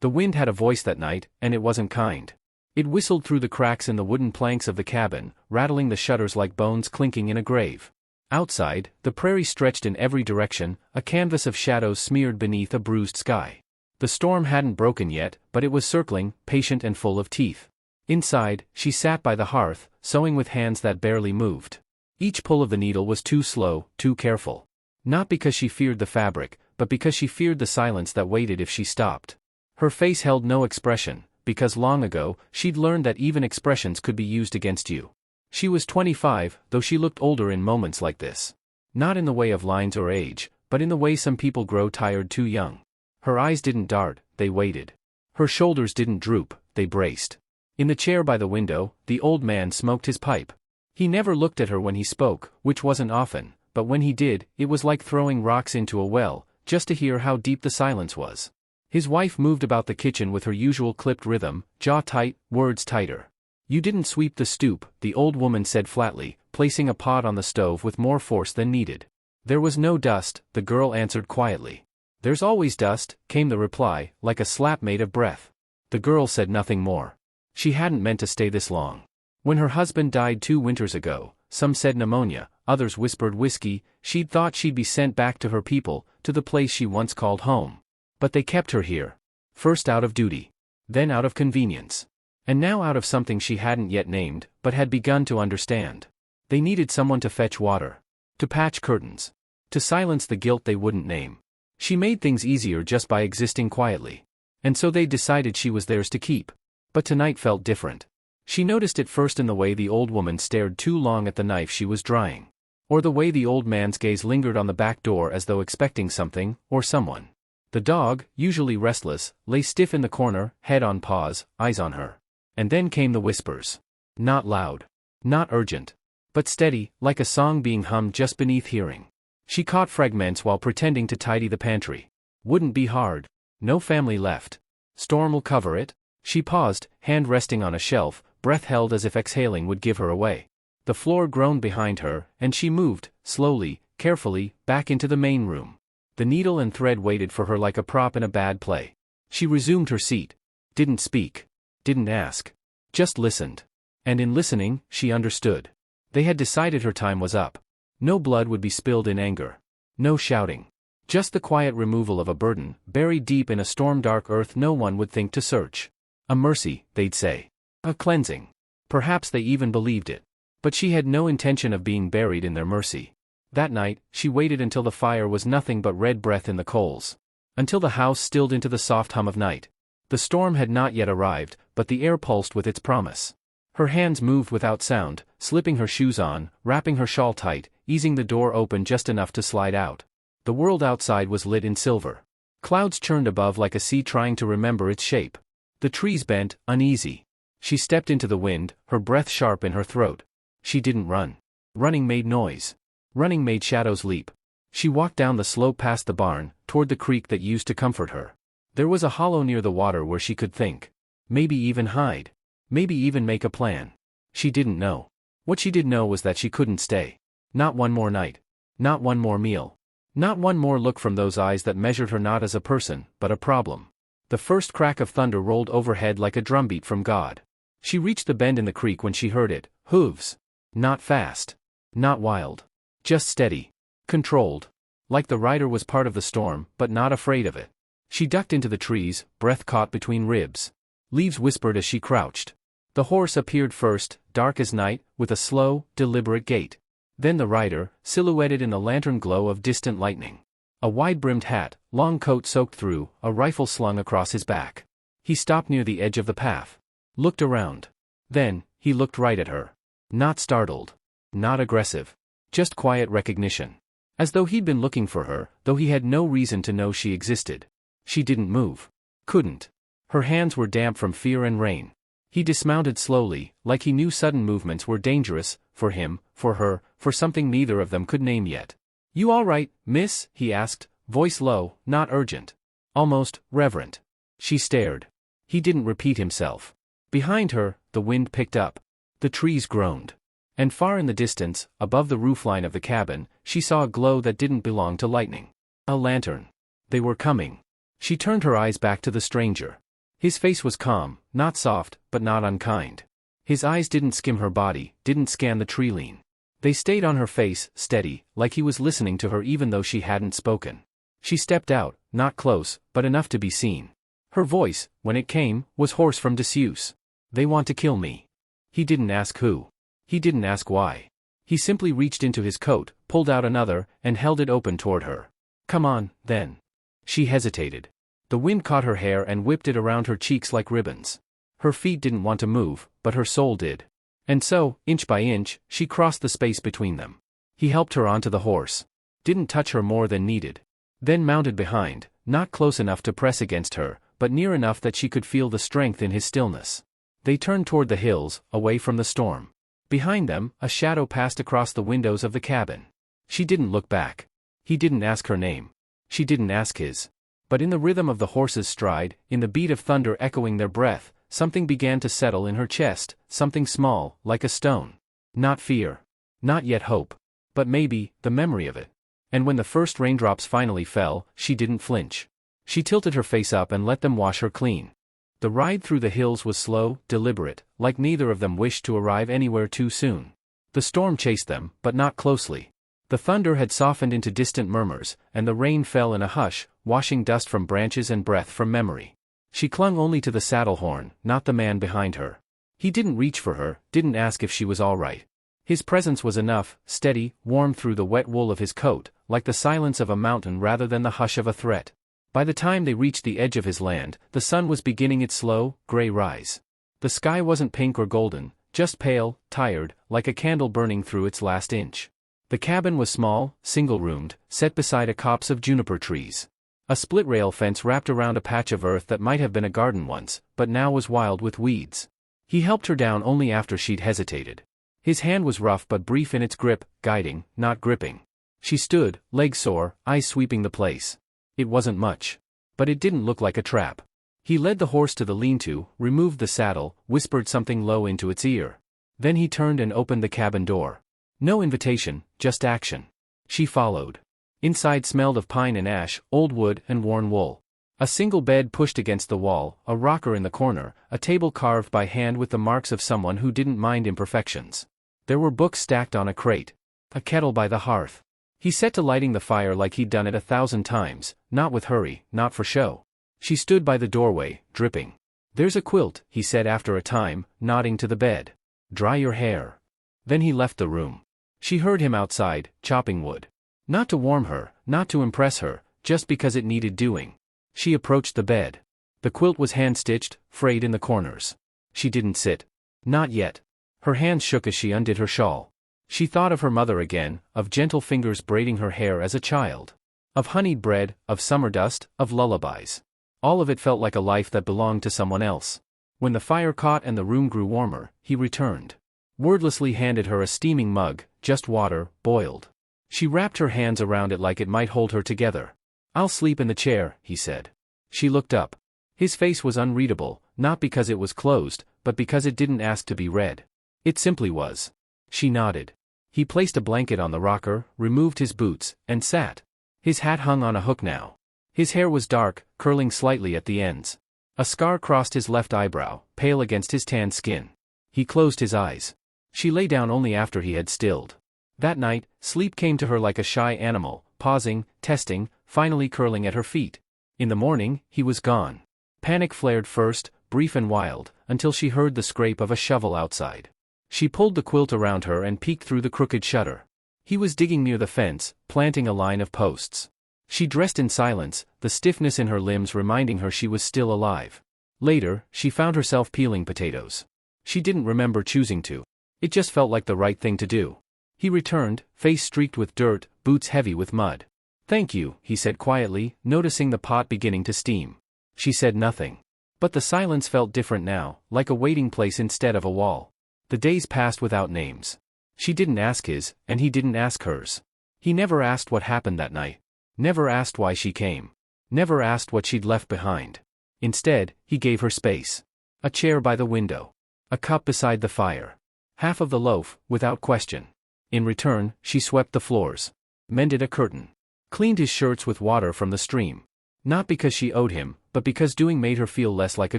The wind had a voice that night, and it wasn't kind. It whistled through the cracks in the wooden planks of the cabin, rattling the shutters like bones clinking in a grave. Outside, the prairie stretched in every direction, a canvas of shadows smeared beneath a bruised sky. The storm hadn't broken yet, but it was circling, patient and full of teeth. Inside, she sat by the hearth, sewing with hands that barely moved. Each pull of the needle was too slow, too careful. Not because she feared the fabric, but because she feared the silence that waited if she stopped. Her face held no expression, because long ago, she'd learned that even expressions could be used against you. She was 25, though she looked older in moments like this. Not in the way of lines or age, but in the way some people grow tired too young. Her eyes didn't dart, they waited. Her shoulders didn't droop, they braced. In the chair by the window, the old man smoked his pipe. He never looked at her when he spoke, which wasn't often, but when he did, it was like throwing rocks into a well, just to hear how deep the silence was. His wife moved about the kitchen with her usual clipped rhythm, jaw tight, words tighter. "You didn't sweep the stoop," the old woman said flatly, placing a pot on the stove with more force than needed. "There was no dust," the girl answered quietly. "There's always dust," came the reply, like a slap made of breath. The girl said nothing more. She hadn't meant to stay this long. When her husband died 2 winters ago, some said pneumonia, others whispered whiskey, she'd thought she'd be sent back to her people, to the place she once called home. But they kept her here. First out of duty. Then out of convenience. And now out of something she hadn't yet named, but had begun to understand. They needed someone to fetch water. To patch curtains. To silence the guilt they wouldn't name. She made things easier just by existing quietly. And so they decided she was theirs to keep. But tonight felt different. She noticed it first in the way the old woman stared too long at the knife she was drying. Or the way the old man's gaze lingered on the back door as though expecting something, or someone. The dog, usually restless, lay stiff in the corner, head on paws, eyes on her. And then came the whispers. Not loud. Not urgent. But steady, like a song being hummed just beneath hearing. She caught fragments while pretending to tidy the pantry. Wouldn't be hard. No family left. Storm'll cover it. She paused, hand resting on a shelf, breath held as if exhaling would give her away. The floor groaned behind her, and she moved, slowly, carefully, back into the main room. The needle and thread waited for her like a prop in a bad play. She resumed her seat. Didn't speak. Didn't ask. Just listened. And in listening, she understood. They had decided her time was up. No blood would be spilled in anger. No shouting. Just the quiet removal of a burden, buried deep in a storm-dark earth no one would think to search. A mercy, they'd say. A cleansing. Perhaps they even believed it. But she had no intention of being buried in their mercy. That night, she waited until the fire was nothing but red breath in the coals. Until the house stilled into the soft hum of night. The storm had not yet arrived, but the air pulsed with its promise. Her hands moved without sound, slipping her shoes on, wrapping her shawl tight, easing the door open just enough to slide out. The world outside was lit in silver. Clouds churned above like a sea trying to remember its shape. The trees bent, uneasy. She stepped into the wind, her breath sharp in her throat. She didn't run. Running made noise. Running made shadows leap. She walked down the slope past the barn, toward the creek that used to comfort her. There was a hollow near the water where she could think. Maybe even hide. Maybe even make a plan. She didn't know. What she did know was that she couldn't stay. Not one more night. Not one more meal. Not one more look from those eyes that measured her not as a person, but a problem. The first crack of thunder rolled overhead like a drumbeat from God. She reached the bend in the creek when she heard it. Hooves. Not fast. Not wild. Just steady. Controlled. Like the rider was part of the storm, but not afraid of it. She ducked into the trees, breath caught between ribs. Leaves whispered as she crouched. The horse appeared first, dark as night, with a slow, deliberate gait. Then the rider, silhouetted in the lantern glow of distant lightning. A wide-brimmed hat, long coat soaked through, a rifle slung across his back. He stopped near the edge of the path. Looked around. Then, he looked right at her. Not startled. Not aggressive. Just quiet recognition. As though he'd been looking for her, though he had no reason to know she existed. She didn't move. Couldn't. Her hands were damp from fear and rain. He dismounted slowly, like he knew sudden movements were dangerous, for him, for her, for something neither of them could name yet. "You all right, miss?" he asked, voice low, not urgent. Almost reverent. She stared. He didn't repeat himself. Behind her, the wind picked up. The trees groaned. And far in the distance, above the roofline of the cabin, she saw a glow that didn't belong to lightning. A lantern. They were coming. She turned her eyes back to the stranger. His face was calm, not soft, but not unkind. His eyes didn't skim her body, didn't scan the tree-line. They stayed on her face, steady, like he was listening to her even though she hadn't spoken. She stepped out, not close, but enough to be seen. Her voice, when it came, was hoarse from disuse. "They want to kill me." He didn't ask who. He didn't ask why. He simply reached into his coat, pulled out another, and held it open toward her. "Come on, then." She hesitated. The wind caught her hair and whipped it around her cheeks like ribbons. Her feet didn't want to move, but her soul did. And so, inch by inch, she crossed the space between them. He helped her onto the horse. Didn't touch her more than needed. Then mounted behind, not close enough to press against her, but near enough that she could feel the strength in his stillness. They turned toward the hills, away from the storm. Behind them, a shadow passed across the windows of the cabin. She didn't look back. He didn't ask her name. She didn't ask his. But in the rhythm of the horse's stride, in the beat of thunder echoing their breath, something began to settle in her chest, something small, like a stone. Not fear. Not yet hope. But maybe, the memory of it. And when the first raindrops finally fell, she didn't flinch. She tilted her face up and let them wash her clean. The ride through the hills was slow, deliberate, like neither of them wished to arrive anywhere too soon. The storm chased them, but not closely. The thunder had softened into distant murmurs, and the rain fell in a hush, washing dust from branches and breath from memory. She clung only to the saddle horn, not the man behind her. He didn't reach for her, didn't ask if she was all right. His presence was enough, steady, warm through the wet wool of his coat, like the silence of a mountain rather than the hush of a threat. By the time they reached the edge of his land, the sun was beginning its slow, gray rise. The sky wasn't pink or golden, just pale, tired, like a candle burning through its last inch. The cabin was small, single-roomed, set beside a copse of juniper trees. A split-rail fence wrapped around a patch of earth that might have been a garden once, but now was wild with weeds. He helped her down only after she'd hesitated. His hand was rough but brief in its grip, guiding, not gripping. She stood, legs sore, eyes sweeping the place. It wasn't much. But it didn't look like a trap. He led the horse to the lean-to, removed the saddle, whispered something low into its ear. Then he turned and opened the cabin door. No invitation, just action. She followed. Inside smelled of pine and ash, old wood and worn wool. A single bed pushed against the wall, a rocker in the corner, a table carved by hand with the marks of someone who didn't mind imperfections. There were books stacked on a crate. A kettle by the hearth. He set to lighting the fire like he'd done it 1,000 times, not with hurry, not for show. She stood by the doorway, dripping. "There's a quilt," he said after a time, nodding to the bed. "Dry your hair." Then he left the room. She heard him outside, chopping wood. Not to warm her, not to impress her, just because it needed doing. She approached the bed. The quilt was hand-stitched, frayed in the corners. She didn't sit. Not yet. Her hands shook as she undid her shawl. She thought of her mother again, of gentle fingers braiding her hair as a child. Of honeyed bread, of summer dust, of lullabies. All of it felt like a life that belonged to someone else. When the fire caught and the room grew warmer, he returned. Wordlessly handed her a steaming mug, just water, boiled. She wrapped her hands around it like it might hold her together. "I'll sleep in the chair," he said. She looked up. His face was unreadable, not because it was closed, but because it didn't ask to be read. It simply was. She nodded. He placed a blanket on the rocker, removed his boots, and sat. His hat hung on a hook now. His hair was dark, curling slightly at the ends. A scar crossed his left eyebrow, pale against his tanned skin. He closed his eyes. She lay down only after he had stilled. That night, sleep came to her like a shy animal, pausing, testing, finally curling at her feet. In the morning, he was gone. Panic flared first, brief and wild, until she heard the scrape of a shovel outside. She pulled the quilt around her and peeked through the crooked shutter. He was digging near the fence, planting a line of posts. She dressed in silence, the stiffness in her limbs reminding her she was still alive. Later, she found herself peeling potatoes. She didn't remember choosing to. It just felt like the right thing to do. He returned, face streaked with dirt, boots heavy with mud. "Thank you," he said quietly, noticing the pot beginning to steam. She said nothing. But the silence felt different now, like a waiting place instead of a wall. The days passed without names. She didn't ask his, and he didn't ask hers. He never asked what happened that night. Never asked why she came. Never asked what she'd left behind. Instead, he gave her space. A chair by the window. A cup beside the fire. Half of the loaf, without question. In return, she swept the floors. Mended a curtain. Cleaned his shirts with water from the stream. Not because she owed him, but because doing made her feel less like a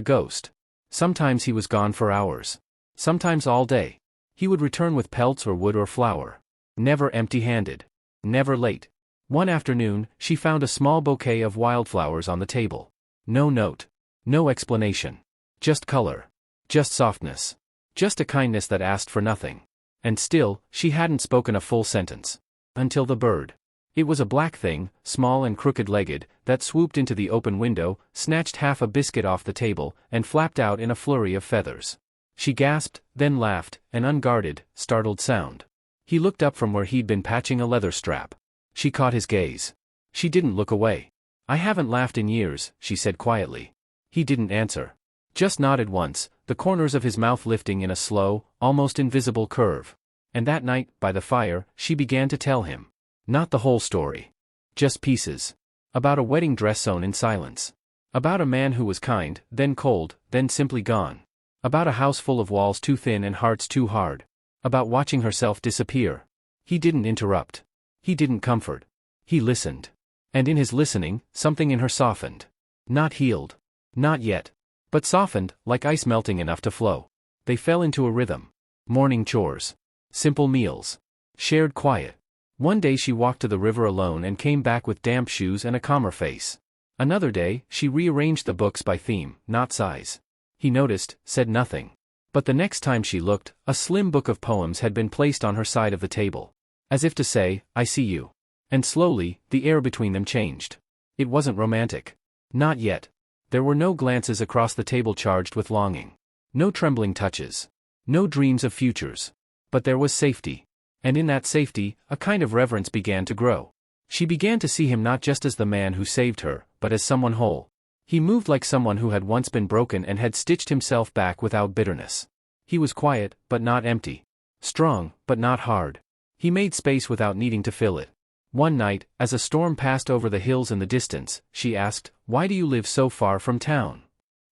ghost. Sometimes he was gone for hours. Sometimes all day. He would return with pelts or wood or flour. Never empty-handed. Never late. One afternoon, she found a small bouquet of wildflowers on the table. No note. No explanation. Just color. Just softness. Just a kindness that asked for nothing. And still, she hadn't spoken a full sentence. Until the bird. It was a black thing, small and crooked-legged, that swooped into the open window, snatched half a biscuit off the table, and flapped out in a flurry of feathers. She gasped, then laughed, an unguarded, startled sound. He looked up from where he'd been patching a leather strap. She caught his gaze. She didn't look away. "I haven't laughed in years," she said quietly. He didn't answer. Just nodded once, the corners of his mouth lifting in a slow, almost invisible curve. And that night, by the fire, she began to tell him. Not the whole story. Just pieces. About a wedding dress sewn in silence. About a man who was kind, then cold, then simply gone. About a house full of walls too thin and hearts too hard. About watching herself disappear. He didn't interrupt. He didn't comfort. He listened. And in his listening, something in her softened. Not healed. Not yet. But softened, like ice melting enough to flow. They fell into a rhythm. Morning chores. Simple meals. Shared quiet. One day she walked to the river alone and came back with damp shoes and a calmer face. Another day, she rearranged the books by theme, not size. He noticed, said nothing. But the next time she looked, a slim book of poems had been placed on her side of the table. As if to say, "I see you." And slowly, the air between them changed. It wasn't romantic. Not yet. There were no glances across the table charged with longing. No trembling touches. No dreams of futures. But there was safety. And in that safety, a kind of reverence began to grow. She began to see him not just as the man who saved her, but as someone whole. He moved like someone who had once been broken and had stitched himself back without bitterness. He was quiet, but not empty. Strong, but not hard. He made space without needing to fill it. One night, as a storm passed over the hills in the distance, she asked, "Why do you live so far from town?"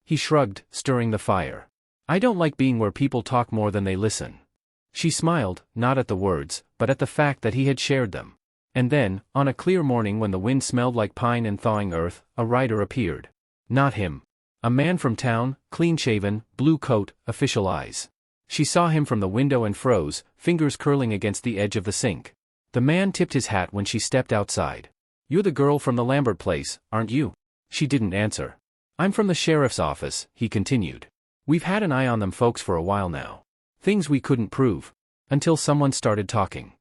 He shrugged, stirring the fire. "I don't like being where people talk more than they listen." She smiled, not at the words, but at the fact that he had shared them. And then, on a clear morning when the wind smelled like pine and thawing earth, a rider appeared. Not him. A man from town, clean-shaven, blue coat, official eyes. She saw him from the window and froze, fingers curling against the edge of the sink. The man tipped his hat when she stepped outside. "You're the girl from the Lambert place, aren't you?" She didn't answer. "I'm from the sheriff's office," he continued. "We've had an eye on them folks for a while now. Things we couldn't prove. Until someone started talking."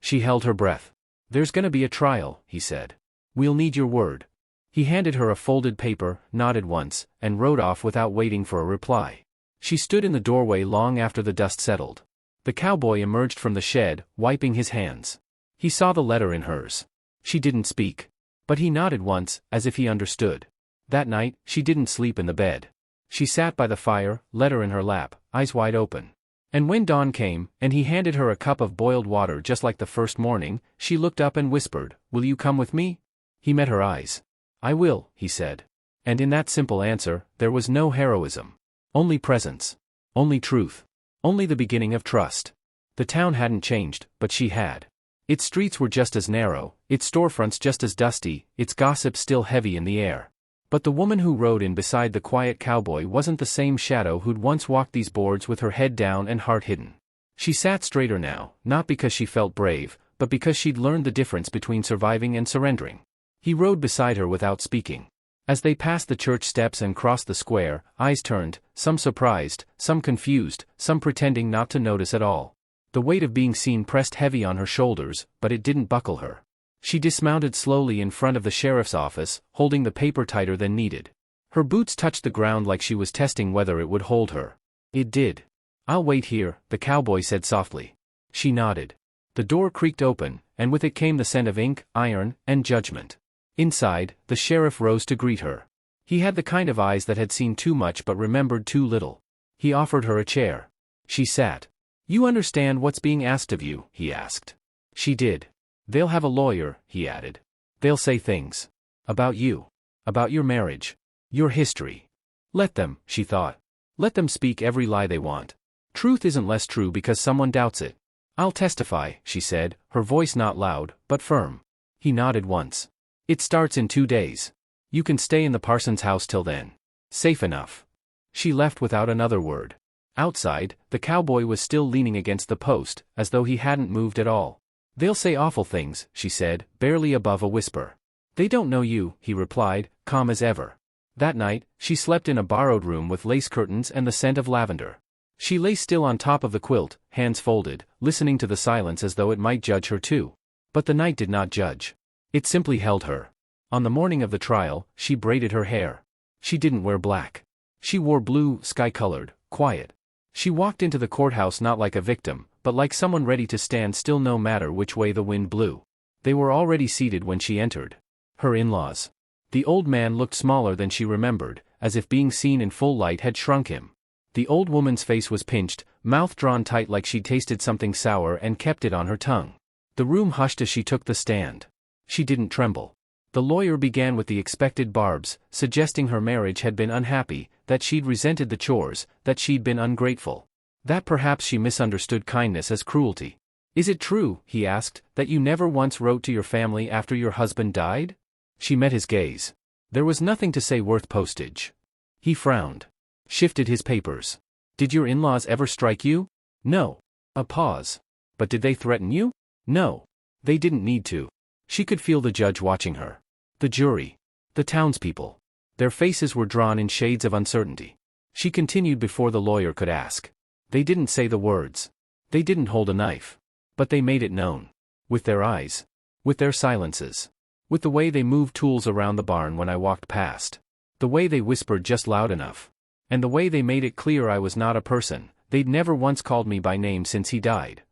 She held her breath. "There's gonna be a trial," he said. "We'll need your word." He handed her a folded paper, nodded once, and rode off without waiting for a reply. She stood in the doorway long after the dust settled. The cowboy emerged from the shed, wiping his hands. He saw the letter in hers. She didn't speak. But he nodded once, as if he understood. That night, she didn't sleep in the bed. She sat by the fire, letter in her lap, eyes wide open. And when dawn came, and he handed her a cup of boiled water just like the first morning, she looked up and whispered, "Will you come with me?" He met her eyes. "I will," he said. And in that simple answer, there was no heroism. Only presence. Only truth. Only the beginning of trust. The town hadn't changed, but she had. Its streets were just as narrow, its storefronts just as dusty, its gossip still heavy in the air. But the woman who rode in beside the quiet cowboy wasn't the same shadow who'd once walked these boards with her head down and heart hidden. She sat straighter now, not because she felt brave, but because she'd learned the difference between surviving and surrendering. He rode beside her without speaking. As they passed the church steps and crossed the square, eyes turned, some surprised, some confused, some pretending not to notice at all. The weight of being seen pressed heavy on her shoulders, but it didn't buckle her. She dismounted slowly in front of the sheriff's office, holding the paper tighter than needed. Her boots touched the ground like she was testing whether it would hold her. It did. "I'll wait here," the cowboy said softly. She nodded. The door creaked open, and with it came the scent of ink, iron, and judgment. Inside, the sheriff rose to greet her. He had the kind of eyes that had seen too much but remembered too little. He offered her a chair. She sat. "You understand what's being asked of you?" he asked. She did. "They'll have a lawyer," he added. "They'll say things. About you. About your marriage. Your history. Let them," she thought. "Let them speak every lie they want. Truth isn't less true because someone doubts it." "I'll testify," she said, her voice not loud, but firm. He nodded once. "It starts in 2 days." You can stay in the parson's house till then. Safe enough. She left without another word. Outside, the cowboy was still leaning against the post, as though he hadn't moved at all. They'll say awful things, she said, barely above a whisper. They don't know you, he replied, calm as ever. That night, she slept in a borrowed room with lace curtains and the scent of lavender. She lay still on top of the quilt, hands folded, listening to the silence as though it might judge her too. But the night did not judge. It simply held her. On the morning of the trial, she braided her hair. She didn't wear black. She wore blue, sky-colored, quiet. She walked into the courthouse not like a victim, but like someone ready to stand still no matter which way the wind blew. They were already seated when she entered. Her in-laws. The old man looked smaller than she remembered, as if being seen in full light had shrunk him. The old woman's face was pinched, mouth drawn tight like she'd tasted something sour and kept it on her tongue. The room hushed as she took the stand. She didn't tremble. The lawyer began with the expected barbs, suggesting her marriage had been unhappy, that she'd resented the chores, that she'd been ungrateful. That perhaps she misunderstood kindness as cruelty. Is it true, he asked, that you never once wrote to your family after your husband died? She met his gaze. There was nothing to say worth postage. He frowned. Shifted his papers. Did your in-laws ever strike you? No. A pause. But did they threaten you? No. They didn't need to. She could feel the judge watching her. The jury. The townspeople. Their faces were drawn in shades of uncertainty. She continued before the lawyer could ask. They didn't say the words. They didn't hold a knife. But they made it known. With their eyes. With their silences. With the way they moved tools around the barn when I walked past. The way they whispered just loud enough. And the way they made it clear I was not a person. They'd never once called me by name since he died.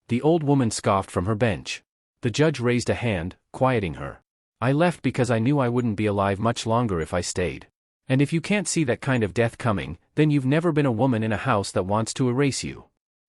The old woman scoffed from her bench. The judge raised a hand, quieting her. I left because I knew I wouldn't be alive much longer if I stayed. And if you can't see that kind of death coming, then you've never been a woman in a house that wants to erase you.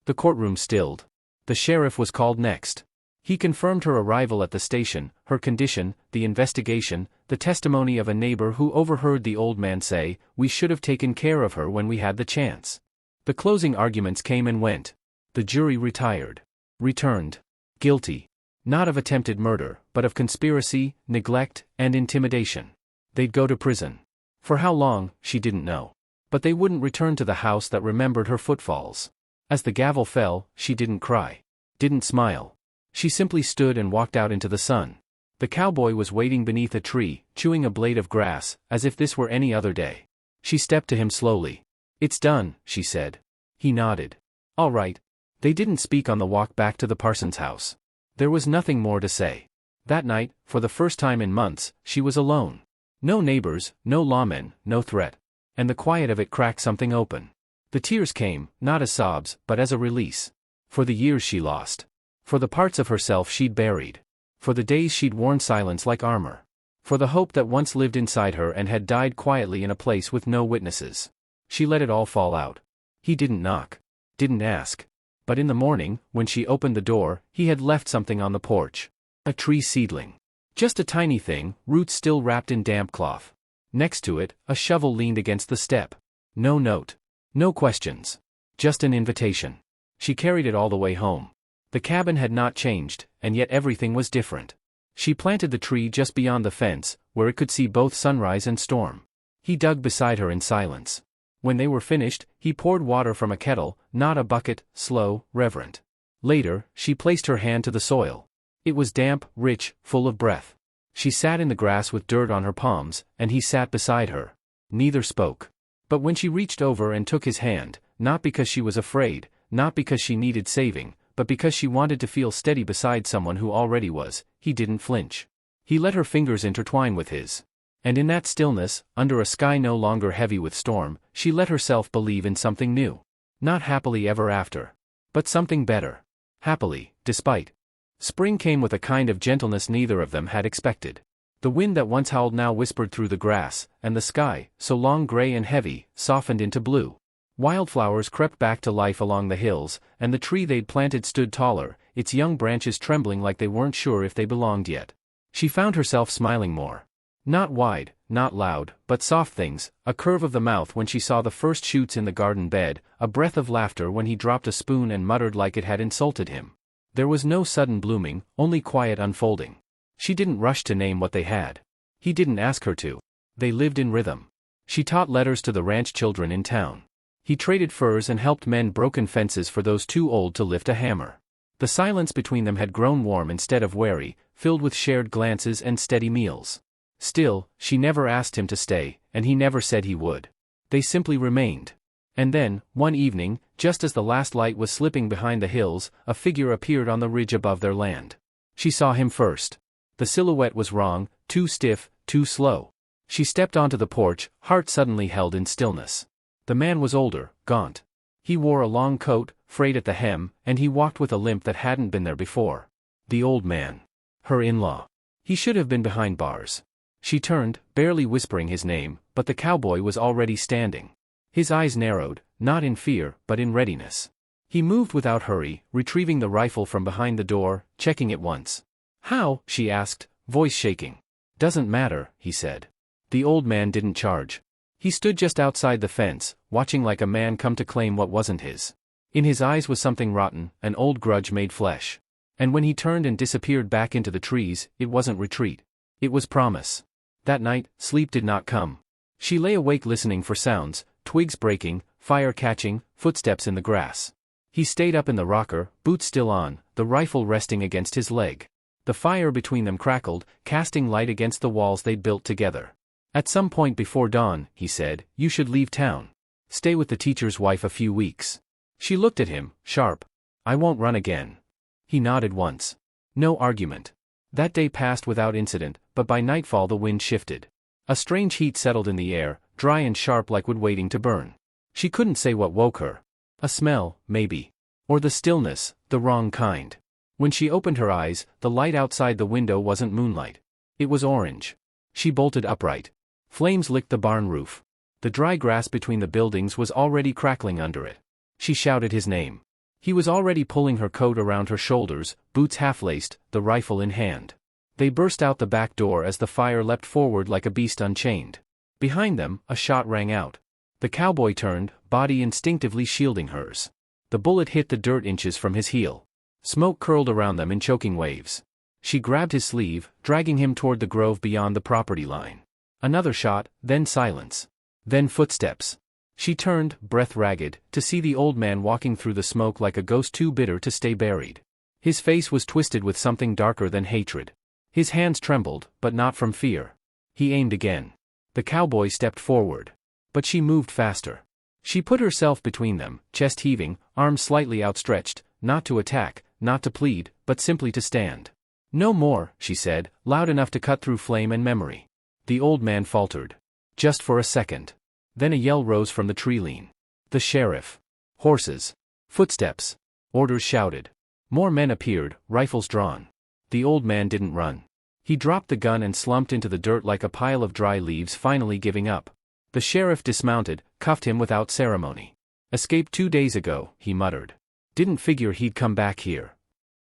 The courtroom stilled. The sheriff was called next. He confirmed her arrival at the station, her condition, the investigation, the testimony of a neighbor who overheard the old man say, "We should have taken care of her when we had the chance." The closing arguments came and went. The jury retired. Returned. Guilty. Not of attempted murder, but of conspiracy, neglect, and intimidation. They'd go to prison. For how long, she didn't know. But they wouldn't return to the house that remembered her footfalls. As the gavel fell, she didn't cry. Didn't smile. She simply stood and walked out into the sun. The cowboy was waiting beneath a tree, chewing a blade of grass, as if this were any other day. She stepped to him slowly. "It's done," she said. He nodded. "All right." They didn't speak on the walk back to the parson's house. There was nothing more to say. That night, for the first time in months, she was alone. No neighbors, no lawmen, no threat. And the quiet of it cracked something open. The tears came, not as sobs, but as a release. For the years she lost. For the parts of herself she'd buried. For the days she'd worn silence like armor. For the hope that once lived inside her and had died quietly in a place with no witnesses. She let it all fall out. He didn't knock. Didn't ask. But in the morning, when she opened the door, he had left something on the porch. A tree seedling. Just a tiny thing, roots still wrapped in damp cloth. Next to it, a shovel leaned against the step. No note. No questions. Just an invitation. She carried it all the way home. The cabin had not changed, and yet everything was different. She planted the tree just beyond the fence, where it could see both sunrise and storm. He dug beside her in silence. When they were finished, he poured water from a kettle, not a bucket, slow, reverent. Later, she placed her hand to the soil. It was damp, rich, full of breath. She sat in the grass with dirt on her palms, and he sat beside her. Neither spoke. But when she reached over and took his hand, not because she was afraid, not because she needed saving, but because she wanted to feel steady beside someone who already was, he didn't flinch. He let her fingers intertwine with his. And in that stillness, under a sky no longer heavy with storm, she let herself believe in something new. Not happily ever after. But something better. Happily, despite. Spring came with a kind of gentleness neither of them had expected. The wind that once howled now whispered through the grass, and the sky, so long gray and heavy, softened into blue. Wildflowers crept back to life along the hills, and the tree they'd planted stood taller, its young branches trembling like they weren't sure if they belonged yet. She found herself smiling more. Not wide, not loud, but soft things, a curve of the mouth when she saw the first shoots in the garden bed, a breath of laughter when he dropped a spoon and muttered like it had insulted him. There was no sudden blooming, only quiet unfolding. She didn't rush to name what they had. He didn't ask her to. They lived in rhythm. She taught letters to the ranch children in town. He traded furs and helped mend broken fences for those too old to lift a hammer. The silence between them had grown warm instead of wary, filled with shared glances and steady meals. Still, she never asked him to stay, and he never said he would. They simply remained. And then, one evening, just as the last light was slipping behind the hills, a figure appeared on the ridge above their land. She saw him first. The silhouette was wrong, too stiff, too slow. She stepped onto the porch, heart suddenly held in stillness. The man was older, gaunt. He wore a long coat, frayed at the hem, and he walked with a limp that hadn't been there before. The old man. Her in-law. He should have been behind bars. She turned, barely whispering his name, but the cowboy was already standing. His eyes narrowed, not in fear, but in readiness. He moved without hurry, retrieving the rifle from behind the door, checking it once. "How?" she asked, voice shaking. "Doesn't matter," he said. The old man didn't charge. He stood just outside the fence, watching like a man come to claim what wasn't his. In his eyes was something rotten, an old grudge made flesh. And when he turned and disappeared back into the trees, it wasn't retreat. It was promise. That night, sleep did not come. She lay awake listening for sounds, twigs breaking, fire catching, footsteps in the grass. He stayed up in the rocker, boots still on, the rifle resting against his leg. The fire between them crackled, casting light against the walls they'd built together. "At some point before dawn," he said, "you should leave town. Stay with the teacher's wife a few weeks." She looked at him, sharp. "I won't run again." He nodded once. No argument. That day passed without incident, but by nightfall the wind shifted. A strange heat settled in the air, dry and sharp like wood waiting to burn. She couldn't say what woke her. A smell, maybe. Or the stillness, the wrong kind. When she opened her eyes, the light outside the window wasn't moonlight. It was orange. She bolted upright. Flames licked the barn roof. The dry grass between the buildings was already crackling under it. She shouted his name. He was already pulling her coat around her shoulders, boots half-laced, the rifle in hand. They burst out the back door as the fire leapt forward like a beast unchained. Behind them, a shot rang out. The cowboy turned, body instinctively shielding hers. The bullet hit the dirt inches from his heel. Smoke curled around them in choking waves. She grabbed his sleeve, dragging him toward the grove beyond the property line. Another shot, then silence. Then footsteps. She turned, breath ragged, to see the old man walking through the smoke like a ghost too bitter to stay buried. His face was twisted with something darker than hatred. His hands trembled, but not from fear. He aimed again. The cowboy stepped forward. But she moved faster. She put herself between them, chest heaving, arms slightly outstretched, not to attack, not to plead, but simply to stand. "No more," she said, loud enough to cut through flame and memory. The old man faltered. Just for a second. Then a yell rose from the tree lean. The sheriff. Horses. Footsteps. Orders shouted. More men appeared, rifles drawn. The old man didn't run. He dropped the gun and slumped into the dirt like a pile of dry leaves, finally giving up. The sheriff dismounted, cuffed him without ceremony. "Escaped 2 days ago," he muttered. "Didn't figure he'd come back here."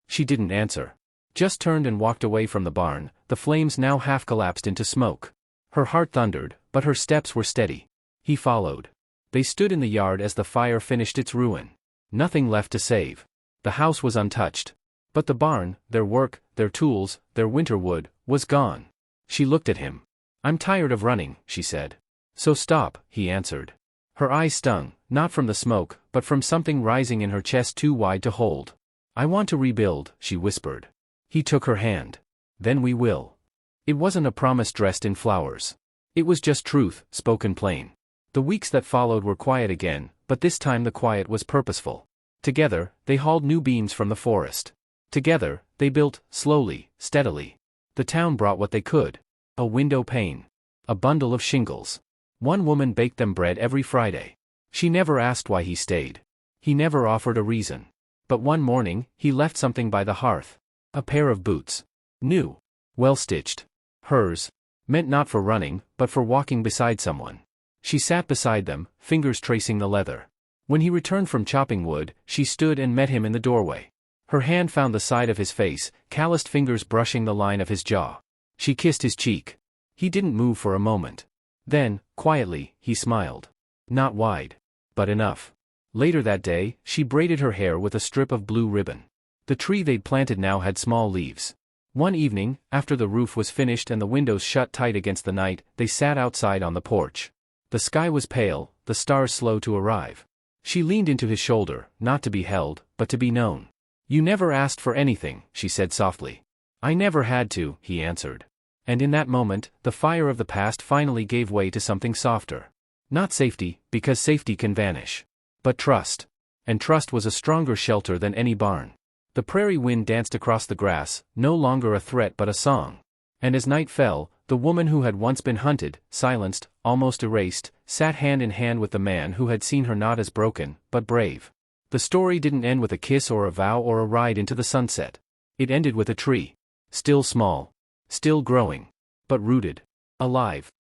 She didn't answer. Just turned and walked away from the barn, the flames now half collapsed into smoke. Her heart thundered, but her steps were steady. He followed. They stood in the yard as the fire finished its ruin. Nothing left to save. The house was untouched. But the barn, their work, their tools, their winter wood, was gone. She looked at him. "I'm tired of running," she said. "So stop," he answered. Her eyes stung, not from the smoke, but from something rising in her chest too wide to hold. "I want to rebuild," she whispered. He took her hand. "Then we will." It wasn't a promise dressed in flowers. It was just truth, spoken plain. The weeks that followed were quiet again, but this time the quiet was purposeful. Together, they hauled new beams from the forest. Together, they built, slowly, steadily. The town brought what they could. A window pane. A bundle of shingles. One woman baked them bread every Friday. She never asked why he stayed. He never offered a reason. But one morning, he left something by the hearth. A pair of boots. New. Well-stitched. Hers. Meant not for running, but for walking beside someone. She sat beside them, fingers tracing the leather. When he returned from chopping wood, she stood and met him in the doorway. Her hand found the side of his face, calloused fingers brushing the line of his jaw. She kissed his cheek. He didn't move for a moment. Then, quietly, he smiled. Not wide. But enough. Later that day, she braided her hair with a strip of blue ribbon. The tree they'd planted now had small leaves. One evening, after the roof was finished and the windows shut tight against the night, they sat outside on the porch. The sky was pale, the stars slow to arrive. She leaned into his shoulder, not to be held, but to be known. "You never asked for anything," she said softly. "I never had to," he answered. And in that moment, the fire of the past finally gave way to something softer. Not safety, because safety can vanish. But trust. And trust was a stronger shelter than any barn. The prairie wind danced across the grass, no longer a threat but a song. And as night fell, the woman who had once been hunted, silenced, almost erased, sat hand in hand with the man who had seen her not as broken, but brave. The story didn't end with a kiss or a vow or a ride into the sunset. It ended with a tree. Still small. Still growing. But rooted. Alive.